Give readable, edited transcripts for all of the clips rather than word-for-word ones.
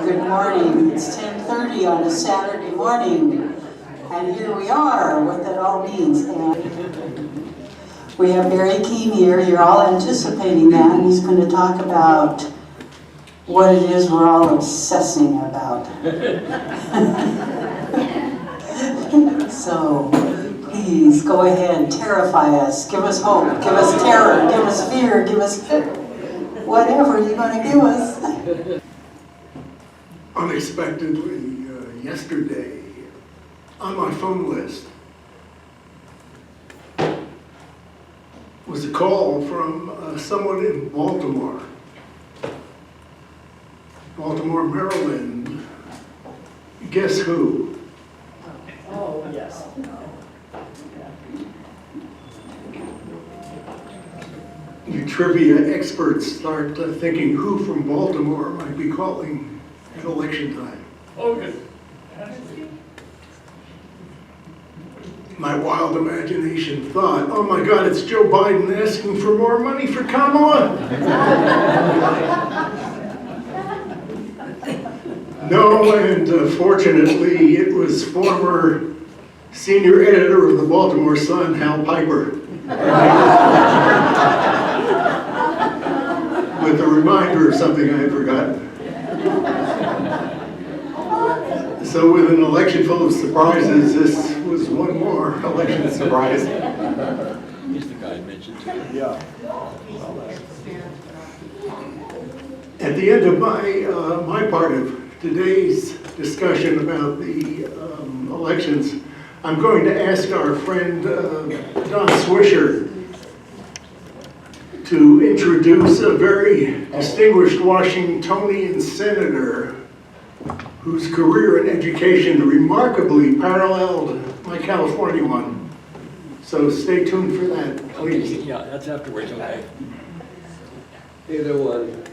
good morning. It's 10:30 on a Saturday morning, and here we are, what that all means. And we have Barry Keene here. You're all anticipating that, and he's going to talk about what it is we're all obsessing about. So, please go ahead, terrify us, give us hope, give us terror, give us fear, give us whatever you're going to give us. Unexpectedly, yesterday, on my phone list, was a call from someone in Baltimore, Maryland. Guess who? Oh, yes. You trivia experts start thinking who from Baltimore might be calling at election time. Oh, good. My wild imagination thought, oh my God, it's Joe Biden asking for more money for Kamala. No, and fortunately, it was former senior editor of the Baltimore Sun, Hal Piper. With a reminder of something I had forgotten. So with an election full of surprises, this was one more election surprise. He's the guy I mentioned too. Yeah. At the end of my part of today's discussion about the elections, I'm going to ask our friend Don Swisher to introduce a very distinguished Washingtonian senator whose career in education remarkably paralleled my California one. So stay tuned for that, please. Yeah, that's afterwards, okay. Either one.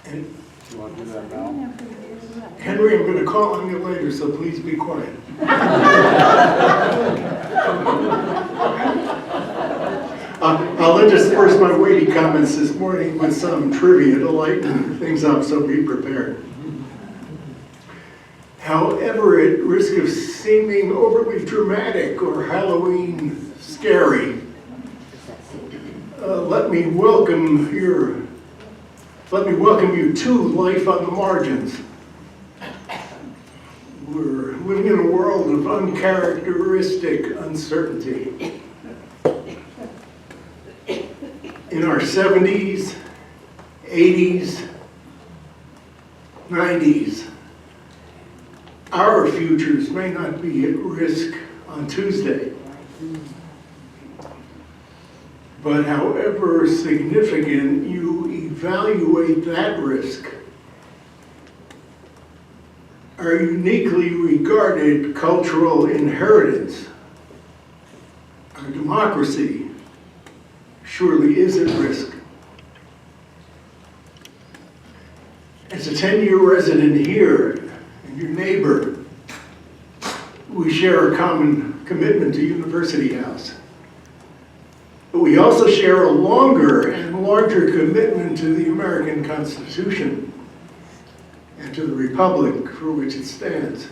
And You want to do that now? Henry, I'm going to call on you later, so please be quiet. I'll intersperse my weighty comments this morning with some trivia to lighten things up, so be prepared. However, at risk of seeming overly dramatic or Halloween scary, let me welcome you to Life on the Margins. We're living in a world of uncharacteristic uncertainty. In our 70s, 80s, 90s, our futures may not be at risk on Tuesday. But however significant you evaluate that risk, our uniquely regarded cultural inheritance, our democracy, surely is at risk. As a 10-year resident here and your neighbor, we share a common commitment to University House. But we also share a longer and larger commitment to the American Constitution and to the Republic for which it stands.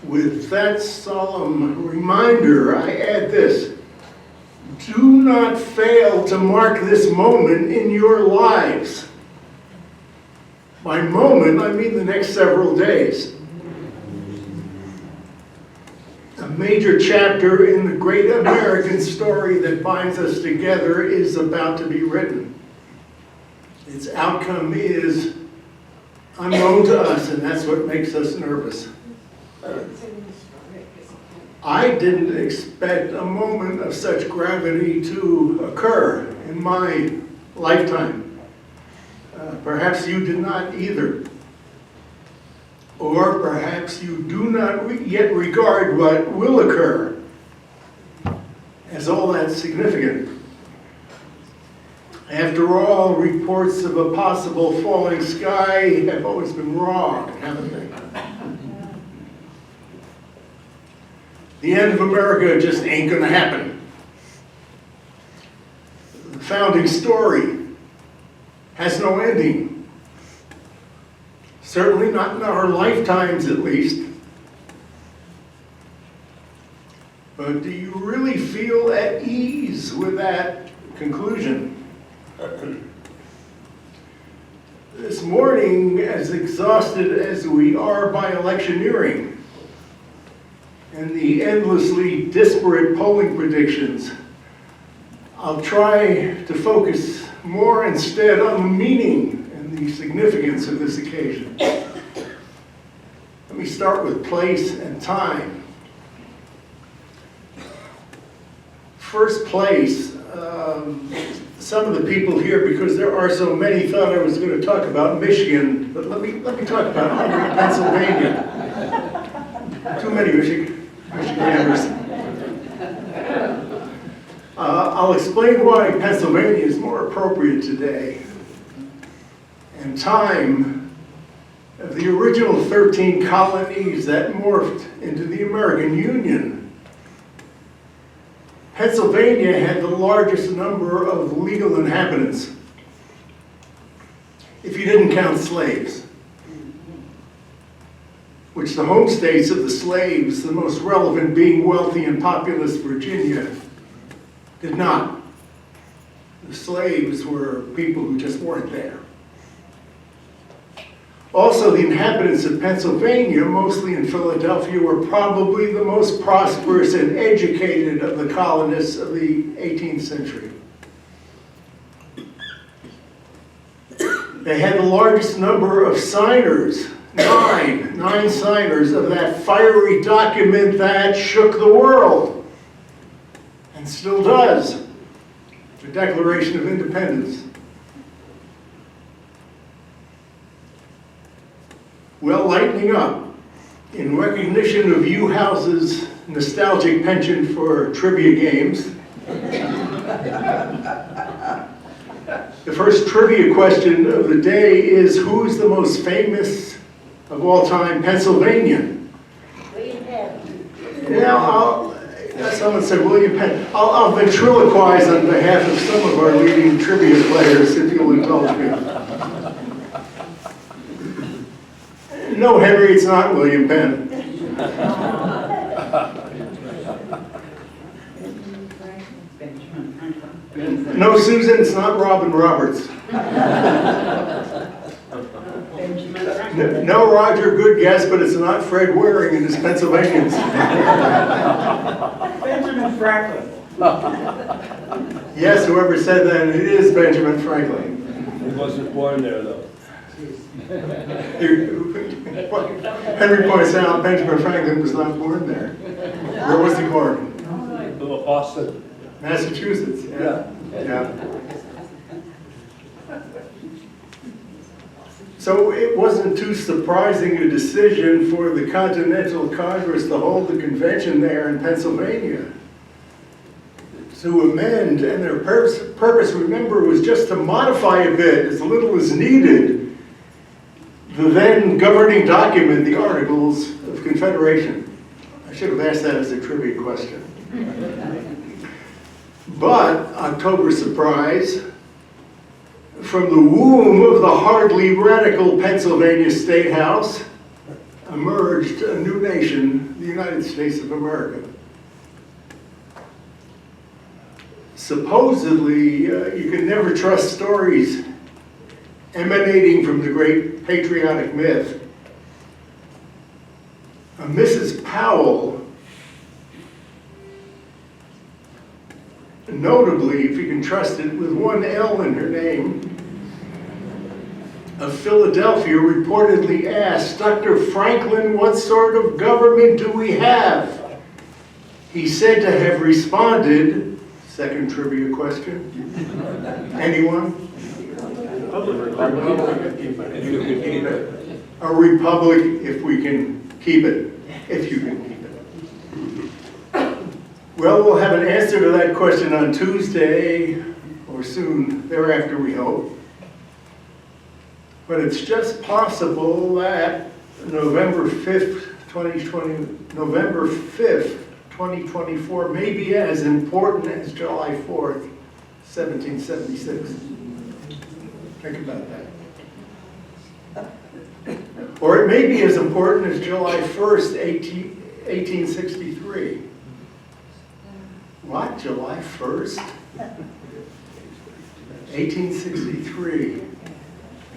With that solemn reminder, I add this: do not fail to mark this moment in your lives. By moment, I mean the next several days. A major chapter in the great American story that binds us together is about to be written. Its outcome is unknown to us, and that's what makes us nervous. I didn't expect a moment of such gravity to occur in my lifetime. Perhaps you did not either. Or perhaps you do not yet regard what will occur as all that significant. After all, reports of a possible falling sky have always been wrong, haven't they? The end of America just ain't gonna happen. The founding story has no ending. Certainly not in our lifetimes, at least. But do you really feel at ease with that conclusion? This morning, as exhausted as we are by electioneering and the endlessly disparate polling predictions, I'll try to focus more instead on the meaning and the significance of this occasion. Let me start with place and time. First place, some of the people here, because there are so many, thought I was going to talk about Michigan, but let me talk about Pennsylvania. Too many Michiganders. I'll explain why Pennsylvania is more appropriate today. And time, of the original 13 colonies that morphed into the American Union, Pennsylvania had the largest number of legal inhabitants, if you didn't count slaves, which the home states of the slaves, the most relevant being wealthy and populous Virginia, did not. The slaves were people who just weren't there. Also, the inhabitants of Pennsylvania, mostly in Philadelphia, were probably the most prosperous and educated of the colonists of the 18th century. They had the largest number of signers, nine signers of that fiery document that shook the world, and still does, the Declaration of Independence. Well, lightening up, in recognition of you House's nostalgic penchant for trivia games, the first trivia question of the day is, who's the most famous of all time Pennsylvanian? William Penn. Now, someone said William Penn. I'll ventriloquize on behalf of some of our leading trivia players, if you'll indulge me. No, Henry, it's not William Penn. No, Susan, it's not Robin Roberts. No, Roger, good guess, but it's not Fred Waring and his Pennsylvanians. Benjamin Franklin. Yes, whoever said that, it is Benjamin Franklin. He wasn't born there, though. Henry points out Benjamin Franklin was not born there. Where was he born? Boston. Massachusetts. Yeah. So it wasn't too surprising a decision for the Continental Congress to hold the convention there in Pennsylvania to amend, and their purpose, remember, was just to modify a bit, as little as needed, the then governing document, the Articles of Confederation. I should have asked that as a trivia question. But, October surprise, from the womb of the hardly radical Pennsylvania State House emerged a new nation, the United States of America. Supposedly, you can never trust stories emanating from the great patriotic myth. A Mrs. Powell, notably, if you can trust it, with one L in her name, of Philadelphia, reportedly asked, "Dr. Franklin, what sort of government do we have?" He said to have responded, second trivia question, anyone? A republic if we can keep it, if you can keep it. Well, we'll have an answer to that question on Tuesday, or soon thereafter, we hope. But it's just possible that November 5th, 2024 may be as important as July 4th, 1776. Think about that. Or it may be as important as July 1st, 1863. What, July 1st? 1863.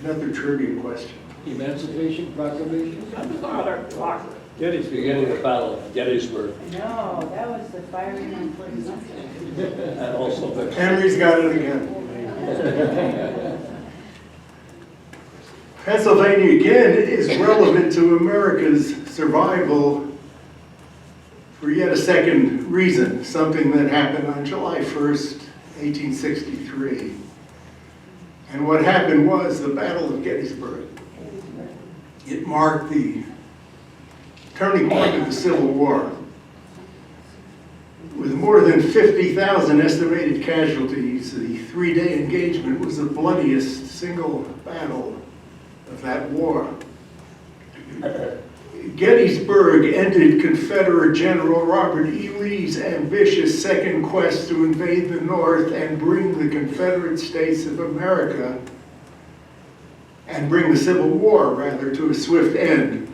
Another trivia question. Emancipation Proclamation? Gettysburg, beginning of the Battle of Gettysburg, No, that was the firing on Fort Sumter. and also the Henry's got it again. Pennsylvania, again, is relevant to America's survival for yet a second reason, something that happened on July 1st, 1863. And what happened was the Battle of Gettysburg. It marked the turning point of the Civil War. With more than 50,000 estimated casualties, the three-day engagement was the bloodiest single battle of that war. Gettysburg ended Confederate General Robert E. Lee's ambitious second quest to invade the North and bring the Confederate States of America, and bring the Civil War, rather, to a swift end.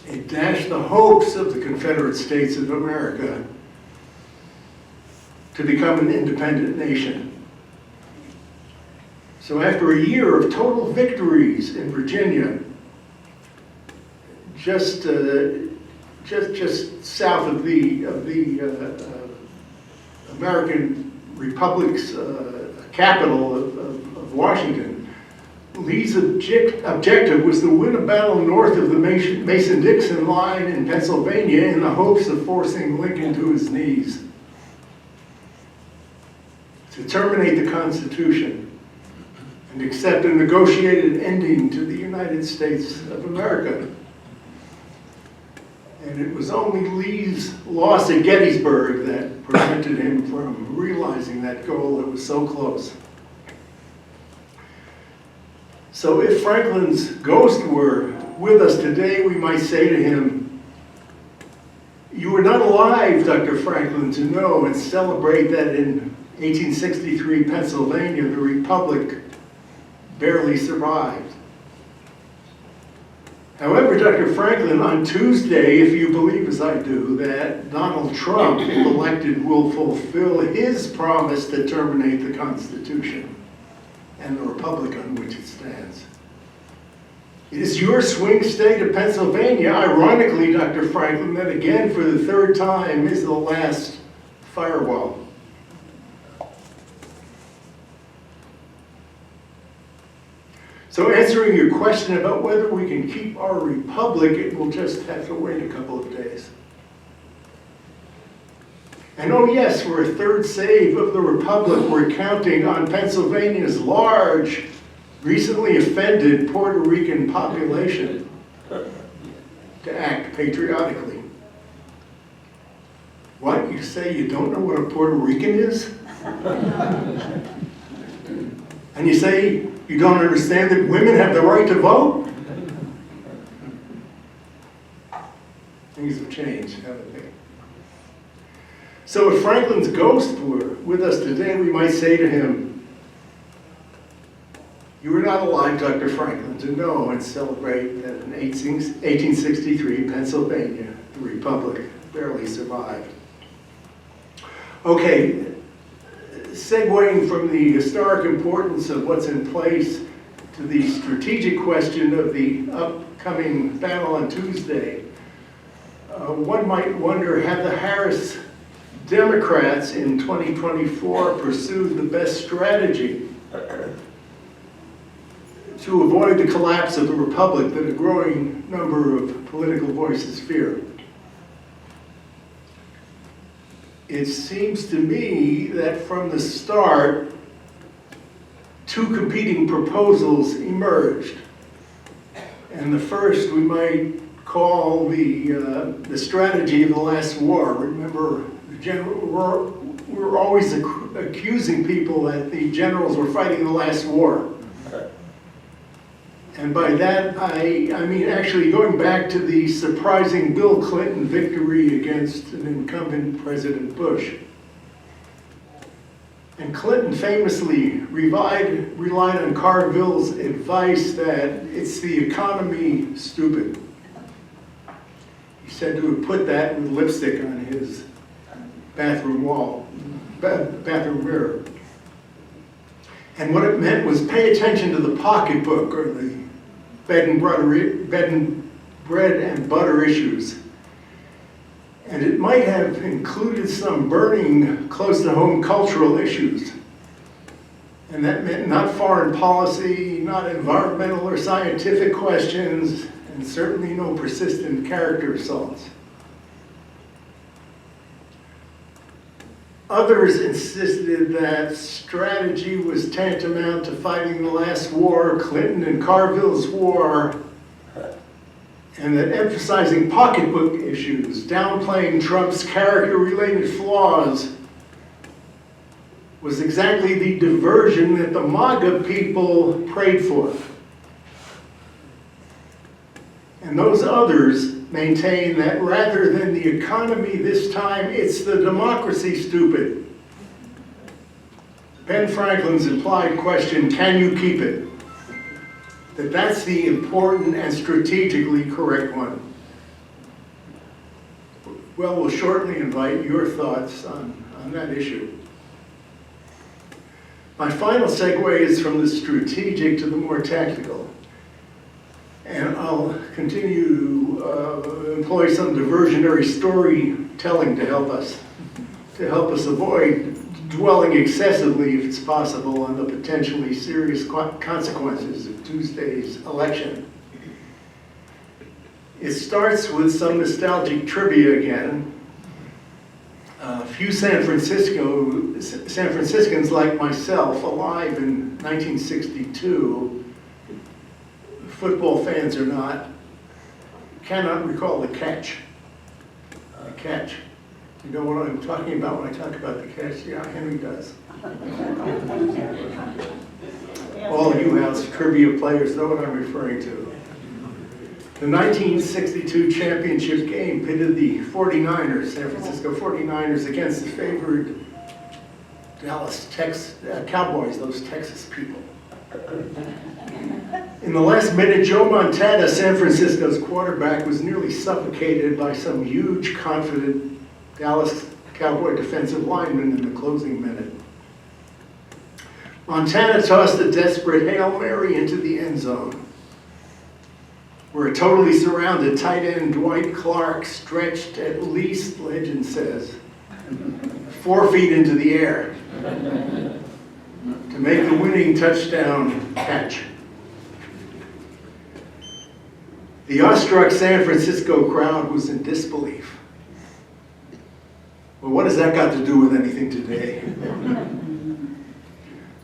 It dashed the hopes of the Confederate States of America to become an independent nation. So after a year of total victories in Virginia, just south of the American Republic's capital of Washington, Lee's objective was to win a battle north of the Mason-Dixon line in Pennsylvania in the hopes of forcing Lincoln to his knees, to terminate the Constitution and accept a negotiated ending to the United States of America. And it was only Lee's loss at Gettysburg that prevented him from realizing that goal that was so close. So if Franklin's ghost were with us today, we might say to him, "You were not alive, Dr. Franklin, to know and celebrate that in 1863 Pennsylvania, the Republic barely survived." However, Dr. Franklin, on Tuesday, if you believe as I do, that Donald Trump, if elected, will fulfill his promise to terminate the Constitution and the Republic on which it stands. It is your swing state of Pennsylvania, ironically, Dr. Franklin, that again, for the third time, is the last firewall. So answering your question about whether we can keep our republic, it will just have to wait a couple of days. And oh yes, for a third save of the republic, we're counting on Pennsylvania's large, recently offended Puerto Rican population to act patriotically. What, you say you don't know what a Puerto Rican is? And you say you don't understand that women have the right to vote? Things have changed, haven't they? So if Franklin's ghost were with us today, we might say to him, "You were not alive, Dr. Franklin, to know and celebrate that in 1863 Pennsylvania, the Republic barely survived." Okay, segueing from the historic importance of what's in place to the strategic question of the upcoming battle on Tuesday, one might wonder, have the Harris Democrats in 2024 pursued the best strategy to avoid the collapse of the Republic that a growing number of political voices fear? It seems to me that from the start, two competing proposals emerged. And the first we might call the strategy of the last war. Remember, we were always accusing people that the generals were fighting the last war. And by that, I mean actually going back to the surprising Bill Clinton victory against an incumbent President Bush. And Clinton famously relied on Carville's advice that it's the economy, stupid. He said to have put that with lipstick on his bathroom wall, bathroom mirror. And what it meant was pay attention to the pocketbook or the bread and butter issues. And it might have included some burning, close-to-home cultural issues. And that meant not foreign policy, not environmental or scientific questions, and certainly no persistent character assaults. Others insisted that strategy was tantamount to fighting the last war, Clinton and Carville's war, and that emphasizing pocketbook issues, downplaying Trump's character-related flaws, was exactly the diversion that the MAGA people prayed for. And those others maintain that rather than the economy this time, it's the democracy, stupid. Ben Franklin's implied question, can you keep it? That's the important and strategically correct one. Well, we'll shortly invite your thoughts on that issue. My final segue is from the strategic to the more tactical. And I'll continue to employ some diversionary storytelling to help us avoid dwelling excessively, if it's possible, on the potentially serious consequences of Tuesday's election. It starts with some nostalgic trivia again. A few San Franciscans like myself, alive in 1962, football fans or not, cannot recall the catch. The catch. You know what I'm talking about when I talk about the catch? Yeah, Henry does. All you house trivia players know what I'm referring to. The 1962 championship game pitted the 49ers, San Francisco 49ers, against the favored Dallas Cowboys, those Texas people. In the last minute, Joe Montana, San Francisco's quarterback, was nearly suffocated by some huge, confident Dallas Cowboy defensive lineman in the closing minute. Montana tossed a desperate Hail Mary into the end zone, where a totally surrounded tight end Dwight Clark stretched at least, legend says, 4 feet into the air to make the winning touchdown catch. The awestruck San Francisco crowd was in disbelief. Well, what has that got to do with anything today?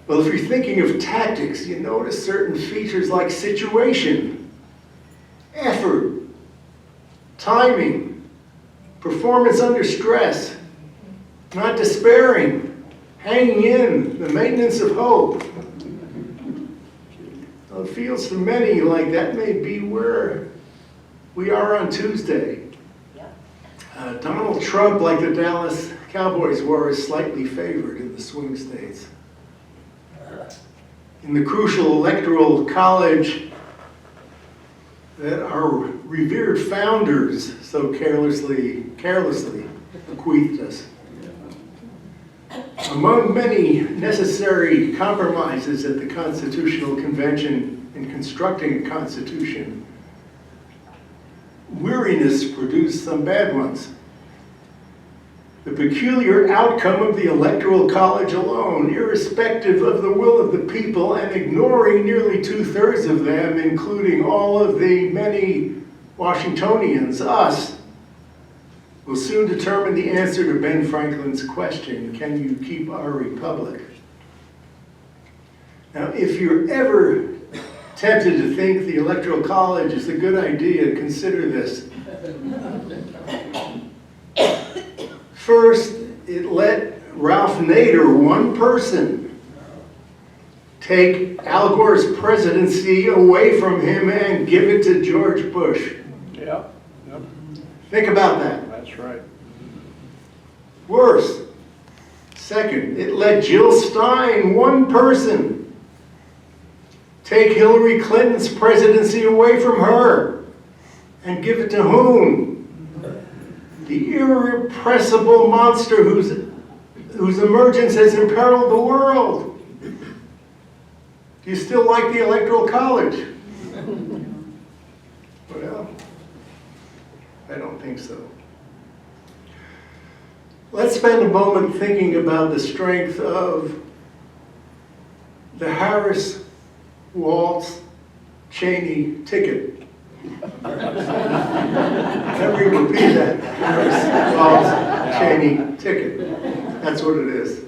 Well, if you're thinking of tactics, you notice certain features like situation, effort, timing, performance under stress, not despairing, hanging in, the maintenance of hope. Well, it feels to many like that may be where we are on Tuesday. Donald Trump, like the Dallas Cowboys were, is slightly favored in the swing states. In the crucial electoral college that our revered founders so carelessly bequeathed us. Among many necessary compromises at the Constitutional Convention in constructing a constitution, weariness produced some bad ones. The peculiar outcome of the Electoral College alone, irrespective of the will of the people and ignoring nearly 2/3 of them, including all of the many Washingtonians, us, will soon determine the answer to Ben Franklin's question, can you keep our republic? Now, if you're ever tempted to think the Electoral College is a good idea, consider this. First, it let Ralph Nader, one person, take Al Gore's presidency away from him and give it to George Bush. Yeah, yep, Think about that. that's right. Worse, Second, it let Jill Stein, one person, take Hillary Clinton's presidency away from her and give it to whom? The irrepressible monster whose emergence has imperiled the world. Do you still like the Electoral College? Well, I don't think so. Let's spend a moment thinking about the strength of the Harris, Waltz, Cheney ticket. Let me repeat that. Harris, Waltz, Cheney ticket. That's what it is.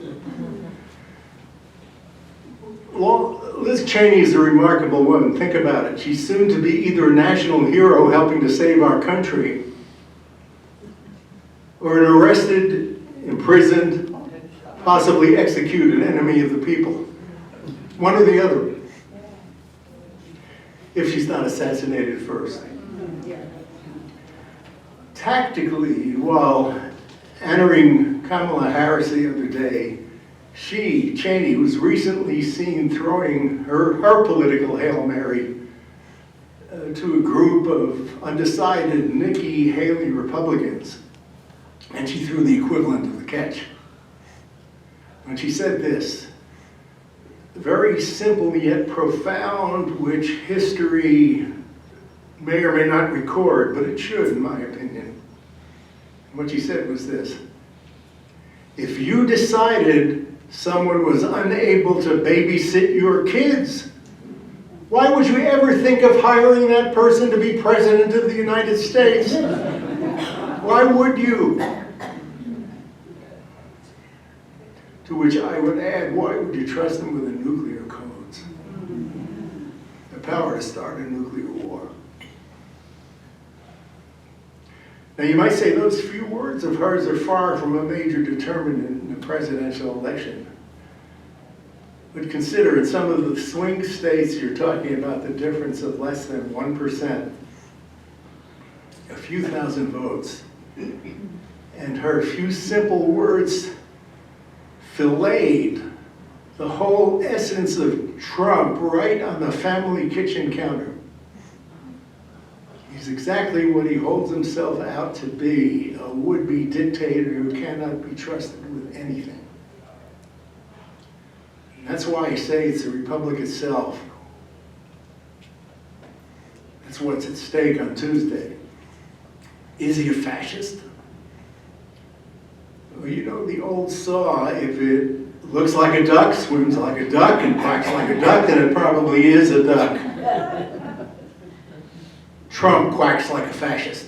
Liz Cheney is a remarkable woman. Think about it. She's soon to be either a national hero helping to save our country, or an arrested, imprisoned, possibly executed enemy of the people. One or the other. If she's not assassinated first. Tactically, while entering Kamala Harris the other day, she, Cheney, was recently seen throwing her political Hail Mary to a group of undecided Nikki Haley Republicans. And she threw the equivalent of the catch. And she said this, very simple yet profound, which history may or may not record, but it should, in my opinion. And what she said was this: if you decided someone was unable to babysit your kids, why would you ever think of hiring that person to be president of the United States? Why would you? To which I would add, why would you trust them with the nuclear codes? The power to start a nuclear war. Now you might say those few words of hers are far from a major determinant in the presidential election. But consider, in some of the swing states, you're talking about the difference of less than 1%. A few thousand votes. And her few simple words filleted the whole essence of Trump right on the family kitchen counter. He's exactly what he holds himself out to be, a would-be dictator who cannot be trusted with anything. And that's why I say it's the republic itself. That's what's at stake on Tuesday. Is he a fascist? Well, you know the old saw, if it looks like a duck, swims like a duck, and quacks like a duck, then it probably is a duck. Trump quacks like a fascist.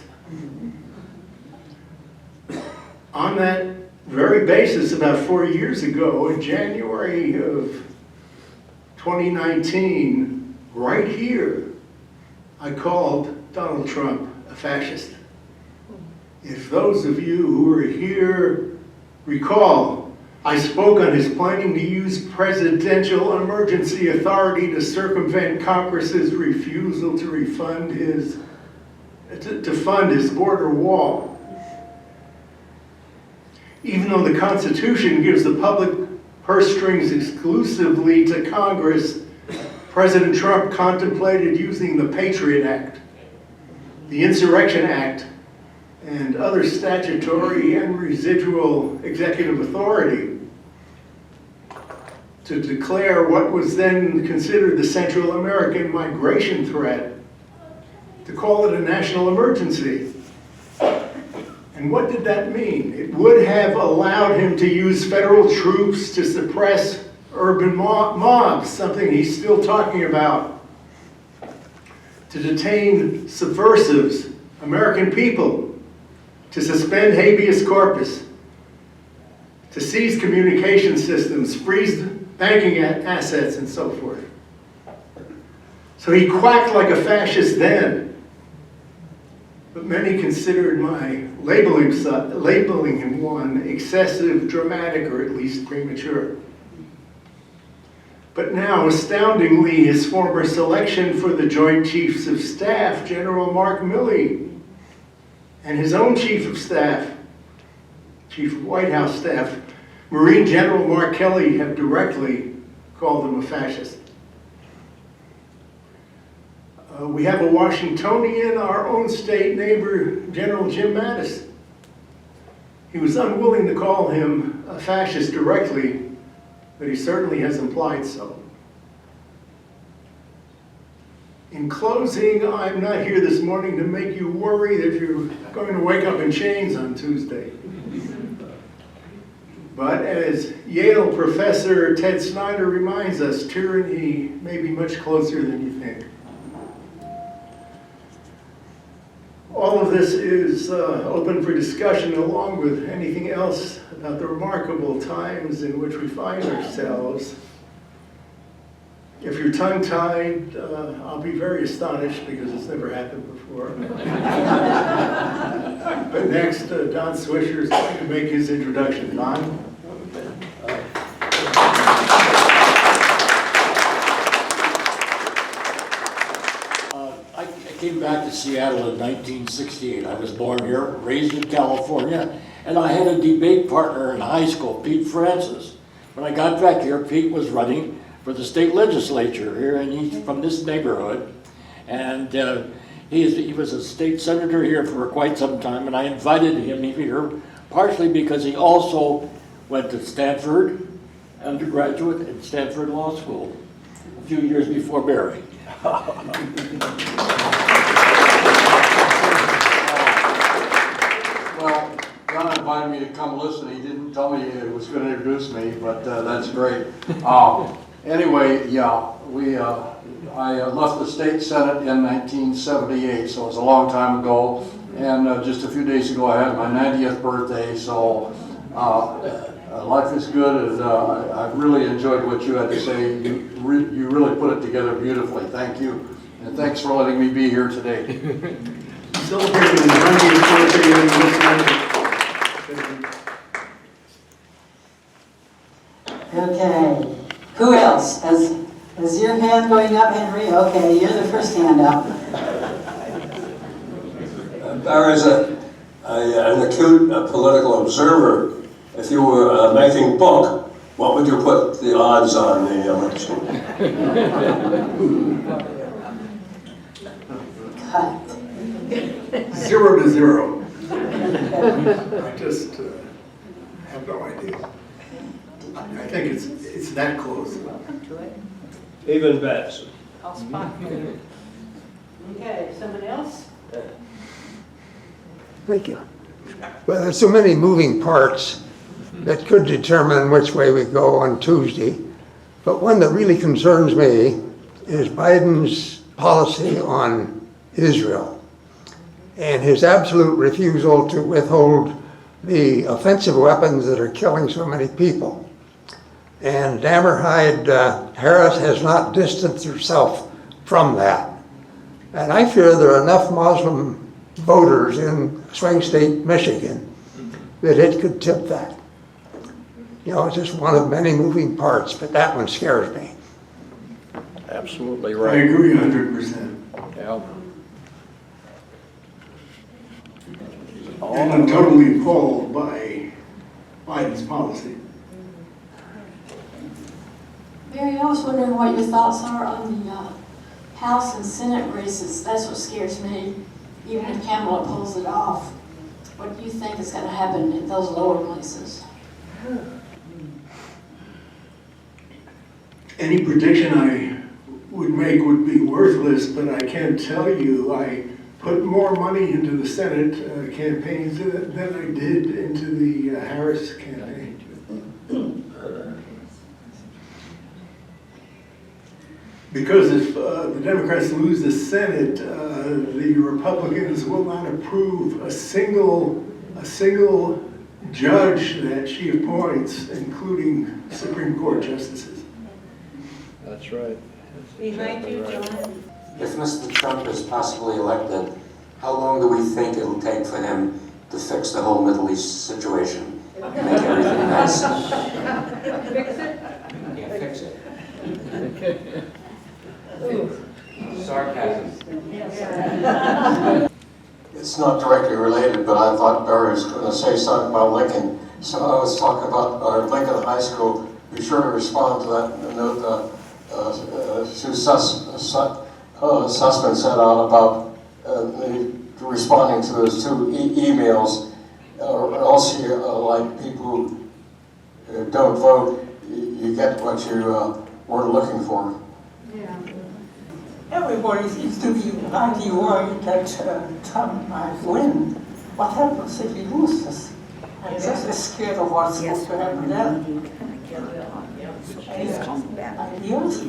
On that very basis, about 4 years ago, in January of 2019, right here, I called Donald Trump a fascist. If those of you who were here recall, I spoke on his planning to use presidential emergency authority to circumvent Congress's refusal to fund his border wall. Even though the Constitution gives the public purse strings exclusively to Congress, President Trump contemplated using the Patriot Act, the Insurrection Act, and other statutory and residual executive authority to declare what was then considered the Central American migration threat, to call it a national emergency. And what did that mean? It would have allowed him to use federal troops to suppress urban mobs, something he's still talking about, to detain subversives, American people, to suspend habeas corpus, to seize communication systems, freeze banking assets, and so forth. So he quacked like a fascist then. But many considered my labeling him one excessive, dramatic, or at least premature. But now, astoundingly, his former selection for the Joint Chiefs of Staff, General Mark Milley, and his own Chief of Staff, Chief of White House Staff, Marine General Mark Kelly have directly called him a fascist. We have a Washingtonian, our own state neighbor, General Jim Mattis. He was unwilling to call him a fascist directly, but he certainly has implied so. In closing, I'm not here this morning to make you worry that you're going to wake up in chains on Tuesday. But as Yale professor Ted Snyder reminds us, tyranny may be much closer than you think. All of this is open for discussion along with anything else about the remarkable times in which we find ourselves. If you're tongue-tied, I'll be very astonished because it's never happened before. But next, Don Swisher is going to make his introduction. Don? I came back to Seattle in 1968. I was born here, raised in California, and I had a debate partner in high school, Pete Francis. When I got back here, Pete was running for the state legislature here, and he's from this neighborhood. And he was a state senator here for quite some time, and I invited him here partially because he also went to Stanford undergraduate and Stanford Law School a few years before Barry. Well, John invited me to come listen. He didn't tell me he was going to introduce me, but that's great. Anyway, yeah, I left the state senate in 1978, so it was a long time ago. And just a few days ago, I had my 90th birthday, so life is good, and I really enjoyed what you had to say. You really put it together beautifully. Thank you, and thanks for letting me be here today. Celebrating the 90th birthday of this Okay. Who else? Is your hand going up, Henry? Okay, you're the first hand up. Barry's an acute political observer. If you were making book, what would you put the odds on the election? Cut. 0 to 0. I just have no idea. I think it's that close. Even bets. I'll spot you. Okay, someone else? Thank you. Well, there's so many moving parts that could determine which way we go on Tuesday. But one that really concerns me is Biden's policy on Israel and his absolute refusal to withhold the offensive weapons that are killing so many people. And Harris has not distanced herself from that. And I fear there are enough Muslim voters in swing state Michigan that it could tip that. You know, it's just one of many moving parts, but that one scares me. Absolutely I right. agree 100%. Yeah. And I'm totally appalled by Biden's policy. Mary, I was wondering what your thoughts are on the House and Senate races. That's what scares me. Even if Kamala pulls it off, what do you think is going to happen in those lower places? Any prediction I would make would be worthless, but I can tell you I put more money into the Senate campaigns than I did into the Harris campaign. Because if the Democrats lose the Senate, the Republicans will not approve a single judge that she appoints, including Supreme Court justices. That's right. Behind you, John. If Mr. Trump is possibly elected, how long do we think it'll take for him to fix the whole Middle East situation? Make everything nice? Fix it? Yeah, fix it. Sarcasm. It's not directly related, but I thought Barry was going to say something about Lincoln So I was talking about Lincoln High School. Be sure to respond to that note Sue Sussman sent out about responding to those two emails, or else you, like people who don't vote, you get what you were looking for. Yeah. Everybody seems to be highly worried that Trump might win. What happens if he loses? I'm just scared of what's going to happen then. Any ideas?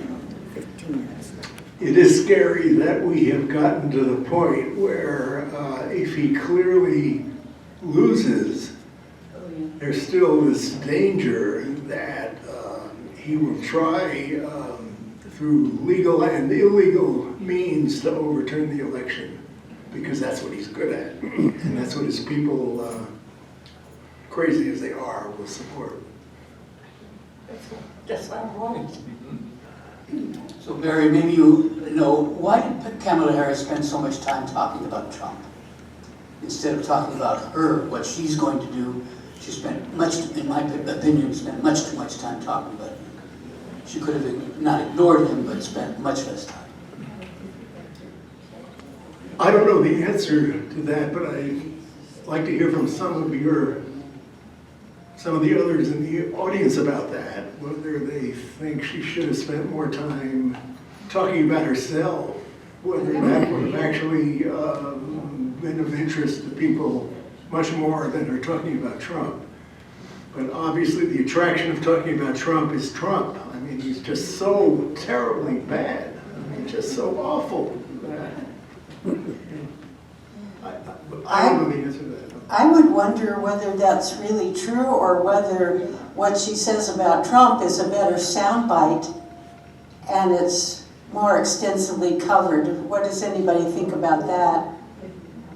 It is scary that we have gotten to the point where if he clearly loses, there's still this danger that he will try through legal and illegal means to overturn the election, because that's what he's good at, and that's what his people, crazy as they are, will support. That's what I'm worried. So Barry, maybe you know, why did Kamala Harris spend so much time talking about Trump? Instead of talking about her, what she's going to do, she spent much, in my opinion, spent much too much time talking about him. She could have not ignored him, but spent much less time. I don't know the answer to that, but I'd like to hear from some of the others in the audience about that, whether they think she should have spent more time talking about herself, whether that would have actually been of interest to people much more than her talking about Trump. But obviously the attraction of talking about Trump is Trump. I mean, he's just so terribly bad. I mean, just so awful. I don't know the answer to that. I would wonder whether that's really true, or whether what she says about Trump is a better soundbite and it's more extensively covered. What does anybody think about that?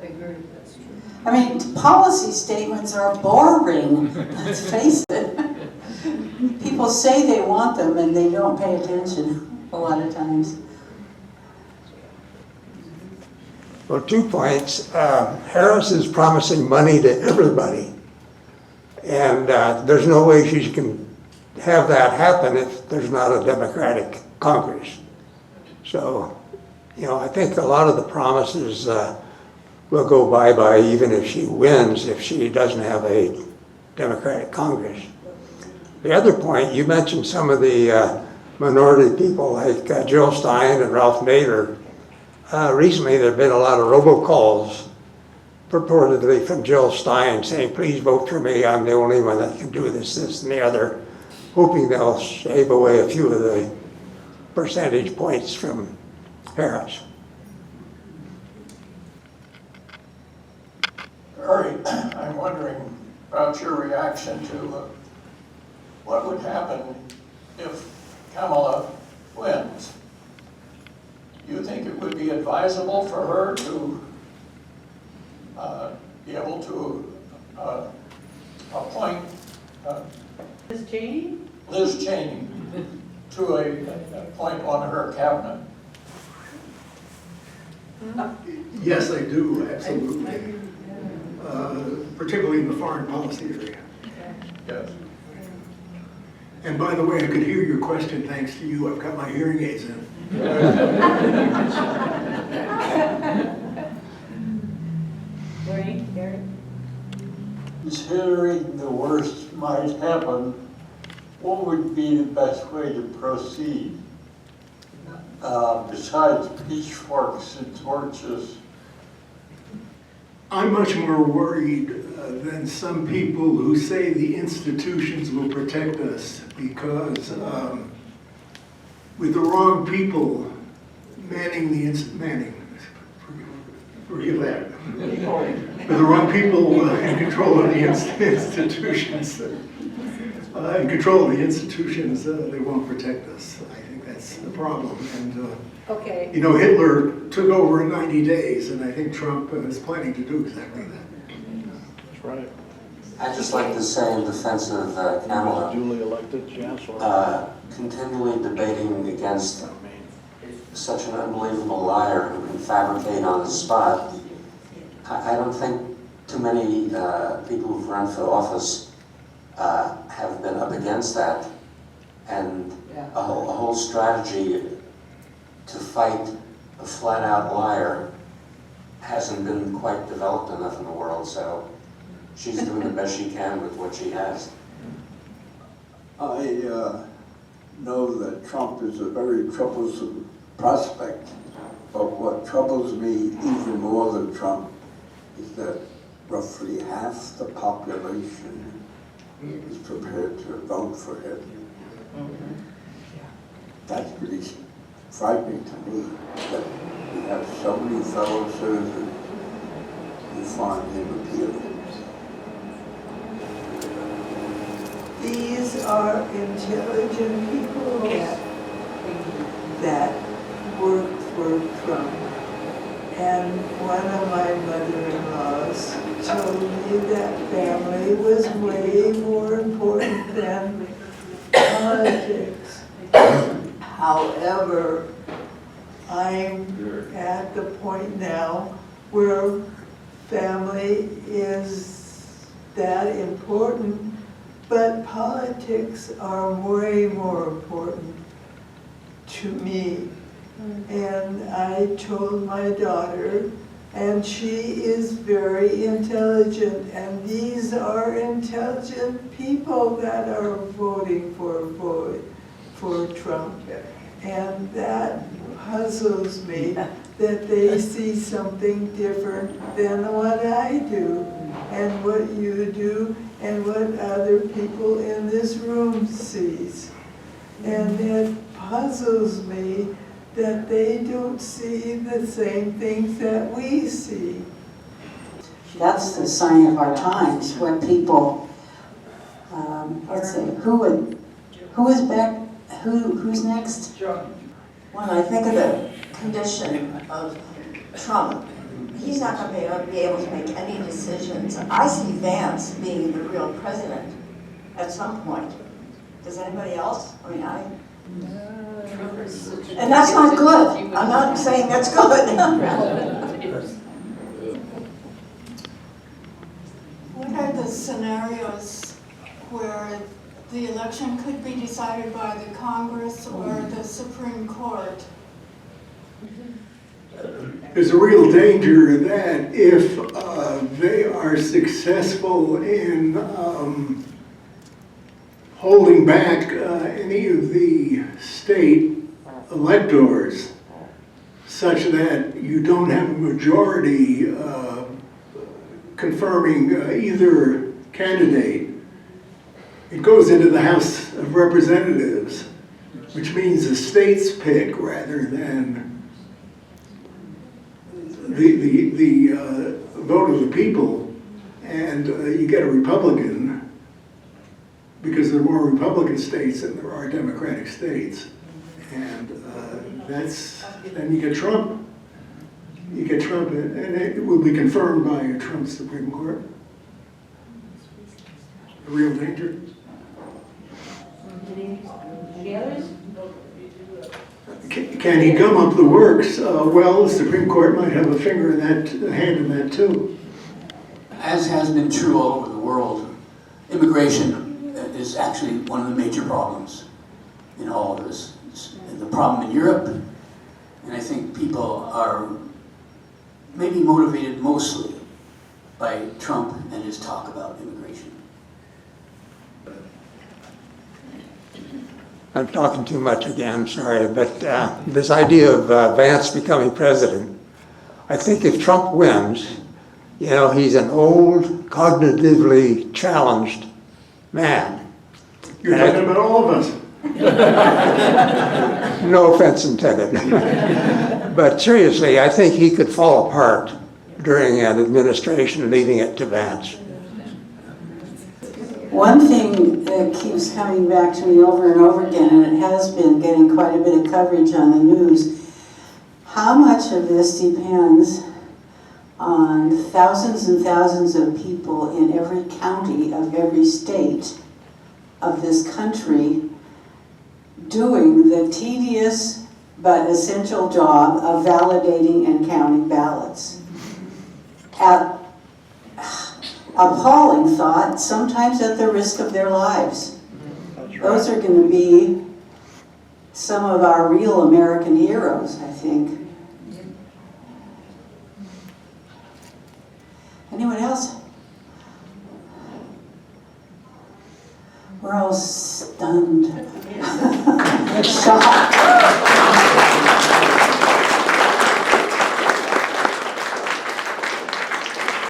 I agree, that's true. I mean, policy statements are boring, let's face it. People say they want them and they don't pay attention a lot of times. Well, 2 points. Harris is promising money to everybody. And there's no way she can have that happen if there's not a Democratic Congress. So, you know, I think a lot of the promises will go bye-bye even if she wins, if she doesn't have a Democratic Congress. The other point, you mentioned some of the minority people like Jill Stein and Ralph Nader. Recently, there have been a lot of robocalls purportedly from Jill Stein saying, please vote for me, I'm the only one that can do this, this, and the other, hoping they'll shave away a few of the percentage points from Harris. Barry, I'm wondering about your reaction to what would happen if Kamala wins. Do you think it would be advisable for her to be able to appoint Ms. Cheney? Liz Cheney to a point on her cabinet? Yes, I do, absolutely. Particularly in the foreign policy area. Yes. And by the way, I could hear your question thanks to you. I've got my hearing aids in. Barry? Considering the worst might happen, what would be the best way to proceed? Besides pitchforks and torches? I'm much more worried than some people who say the institutions will protect us, because with the wrong people forgive that. With the wrong people in control of the institutions, they won't protect us. I think that's the problem. And Okay. you know, Hitler took over in 90 days, and I think Trump is planning to do exactly that. That's right. I'd just like to say in defense of Kamala, Duly elected chancellor. continually debating against such an unbelievable liar who can fabricate on the spot. I don't think too many people who've run for office have been up against that, and a whole strategy to fight a flat-out liar hasn't been quite developed enough in the world, so she's doing the best she can with what she has. I know that Trump is a very troublesome prospect, but what troubles me even more than Trump is that roughly half the population is prepared to vote for him. That's pretty frightening to me, that we have so many fellow citizens who find him appealing. These are intelligent people that work for Trump. And one of my mother-in-laws told me that family was way more important than politics. However, I'm at the point now where family is that important, but politics are way more important to me. And I told my daughter, and she is very intelligent, and these are intelligent people that are voting for Trump. And that puzzles me, that they see something different than what I do, and what you do, and what other people in this room sees. And it puzzles me that they don't see the same things that we see. That's the sign of our times, when people, let's see, who's next? When I think of the condition of Trump, he's not going to be able to make any decisions. I see Vance being the real president at some point. Does anybody else? I mean, and that's not good. I'm not saying that's good. What are the scenarios where the election could be decided by the Congress or the Supreme Court? There's a real danger that if they are successful in holding back any of the state electors, such that you don't have a majority confirming either candidate, it goes into the House of Representatives, which means the states pick rather than the vote of the people, and you get a Republican, because there are more Republican states than there are Democratic states. And then you get Trump. You get Trump, and it will be confirmed by a Trump Supreme Court. A real danger. Any others? Can he gum up the works? Well, the Supreme Court might have a hand in that too. As has been true all over the world, immigration is actually one of the major problems in all of this. It's the problem in Europe, and I think people are maybe motivated mostly by Trump and his talk about immigration. I'm talking too much again, sorry, but this idea of Vance becoming president, I think if Trump wins, he's an old, cognitively challenged man. You're talking about all of us. No offense intended. But seriously, I think he could fall apart during an administration leading it to Vance. One thing that keeps coming back to me over and over again, and it has been getting quite a bit of coverage on the news, how much of this depends on thousands and thousands of people in every county of every state of this country doing the tedious but essential job of validating and counting ballots. appalling thought, sometimes at the risk of their lives. That's right. Those are going to be some of our real American heroes, I think. Anyone else? We're all stunned. Shocked.